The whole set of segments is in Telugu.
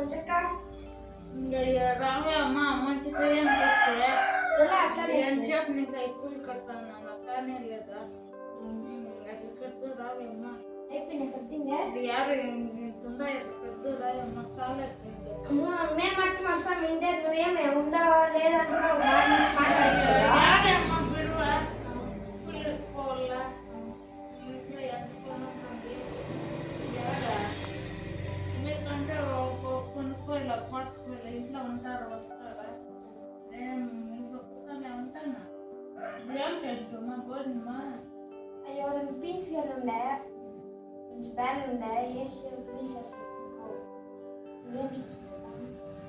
మంచక్క రావే అమ్మ మంచి ట్రైన్ కొట్టే ఎలా అట్లా ఏం చెప్పు నీకు ఎక్కువ కడతాను నాకు కానీ లేదా అట్లా కట్టు రావే అమ్మ అయిపోయినా కట్టిందా యారుతుందా కట్టు రావే అమ్మ చాలా మేము అట్టు వస్తాం ఇందే నువ్వేమే ఉండవా లేదంటున్నావు మాట్లాడచ్చు యారే అమ్మ బిడువా పోవాలా ఇంట్లో ఎంత కొనుక్కోండి యారా మీకంటే కొనుక్కోలే పట్టుకోలే ఇంట్లో ఉంటారా వస్తారా నేను ఇంకొకసారి ఉంటాను ఏం చేస్తున్నా పోయిందమ్మా అయ్యో రెండు పీన్స్ ఉండే కొంచెం బ్యాన్ ఉండే వేసి పీన్స్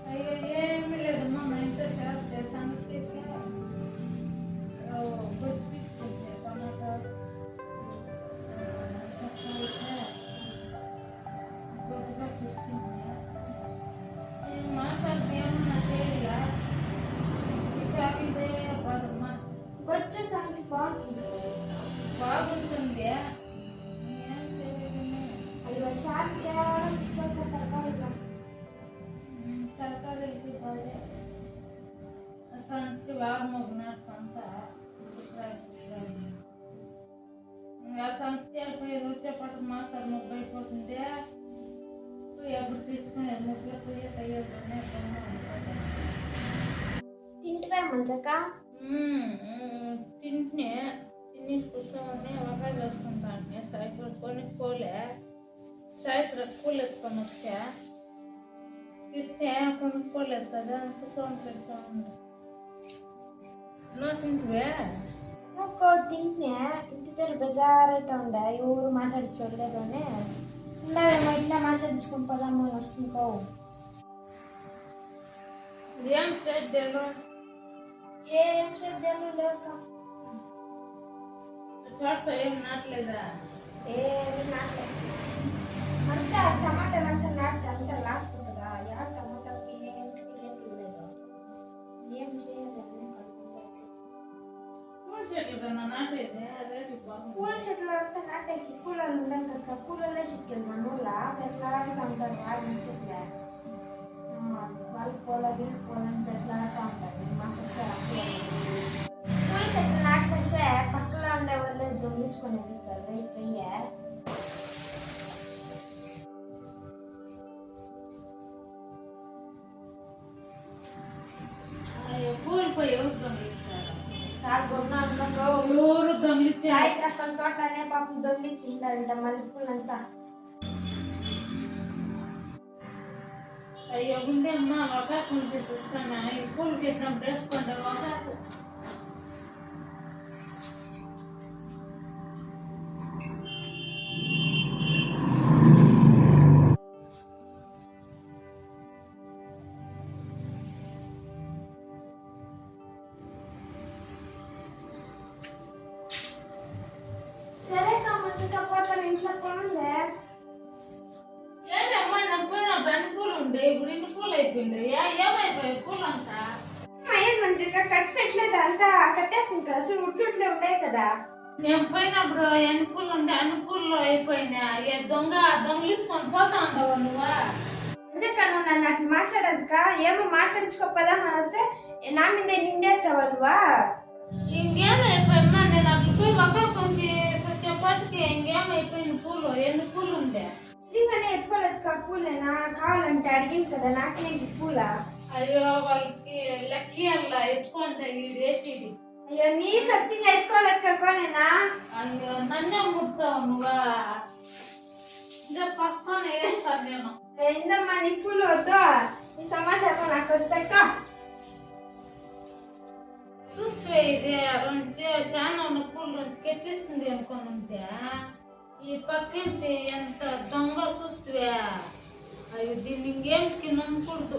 అయ్యో ఏమీ లేదమ్మా మా ఇంట్లో చేస్తాను చేసా గుడ్డు తీసుకుంటే టమాటా గుడ్డుగా తీసుకుంటా మాసాలు ఏమన్నా చేయాలా ఈసారి ఇదే బాదమ్మా వచ్చే సంగతి బాగుంటుంది బాగుంటుంది ఏం చేయలేదు అయ్యో షార్ట్గా తరకారీకి బాగా సంచి వారమోగినాడు సంత సంచి వెళ్ళిపోయి వచ్చేపట్టు మాసాలు ముగ్గు అయిపోతుంది ఎప్పుడు తీసుకునేది ముగ్గులో పోయి తయ్యేది తింటిపై మంచక్క తింటే తినేసి కూర్చోమని వంకాయలు వేసుకుంటాను సైకిల్ కొనుక్కోలే సైకిల్ కూలి ఎత్తుకొని వచ్చా తింటే కొనుక్కోలేదు కదా కూర్చొని పెడతా ఉన్నా నువ్వు తింటువే నువ్వు తింటే ఇంటి బెజార్ అయితే ఉండే ఎవరు మాట్లాడించలేదు అని ఉండవేమో ఇట్లా మాట్లాడించుకుని పోదాము అని వస్తుందో ఏం చేద్దాను ఏం చేద్దాము లేక చోట ఏం నాటలేదా ఏమి నాటలేదు అంతా టమాటాలు అంతా నాటి అంతా లాస్ట్ కదా యా టమాటాకి ఏం లేదు ఏం చేయలేదు పూల చెట్లు అంతా నాటేకి కూలర్లు ఉండవు కదా కూలర్లే చెట్లు మన ఊళ్ళో ఎట్లా ఆడుతూ ఉంటారు వాడి చెట్లే వాళ్ళు పూల వీళ్ళు పూలంతా ఎట్లా ఆడుతూ ఉంటారు మాకు పూల చెట్లు నాటేస్తే పక్కన ఉండే వాళ్ళు దొంగిలించుకొని వేస్తారు వెయ్యి పూలు పోయి ఎవరు దొంగిలిస్తారు సార్ గొన్నాను ఎవరు దొంగిలించారు సాయంత్రం తోటలోనే పాపం దొంగిలించిందంట మల్లెపూలంతా అయ్యో ఉండే అమ్మా అవకాశం చేసి వస్తాను పూలు చేసినప్పుడు వేసుకోండి అవకాశం ఇంట్లో పోలే ఏమమ్మా నాకు పోయినప్పుడు అన్ని పూలు ఉండే ఇప్పుడు ఇన్ని పూలు అయిపోయింది ఏమైపోయాయి పూలు అంతా అయ్యేది మంచిగా కట్టట్లేదు అంతా కట్టేసింది కదా అసలు ఉట్లుట్లే ఉన్నాయి కదా నేను పోయినప్పుడు ఎన్ని పూలు ఉండే అన్ని పూలు అయిపోయినాయి దొంగిలించుకొని పోతా ఉంటావా నువ్వా మంచిగా నువ్వు నన్ను అట్లా మాట్లాడదుక ఏమో మాట్లాడించుకోపదా మన వస్తే నా మీద నిండేసావా నువ్వా ఇంకేమైపోయినా నేను అట్లా పోయి ఒక కొంచెం చపాటికి ఇంకేమైపోయింది పూలు ఎన్ని పూలు ఉండే నిజంగానే ఎత్తుకోలేదు కా పూలేనా కావాలంటే అడిగింది కదా నాకేంటి పూల అయ్యో వాళ్ళకి లక్కీ అలా ఎత్తుకుంటా ఈడు వేసేది అయ్యో నీ సత్యంగా ఎత్తుకోలేదు కనుకోనేనా అయ్యో నన్నే ముడతావు నువ్వా ఇంకా పస్తాను వేస్తాను నేను ఏందమ్మా నీ పూలు వద్దు నీ సమాచారం నాకు వద్ద చూస్తే ఇది చాలా ఉన్న పూలు నుంచి కెట్టేస్తుంది అనుకుని ఉంటే ఈ పక్కింటి ఎంత దొంగ చూస్తే అది దీన్ని ఇంకేంటికి నమ్మకూడదు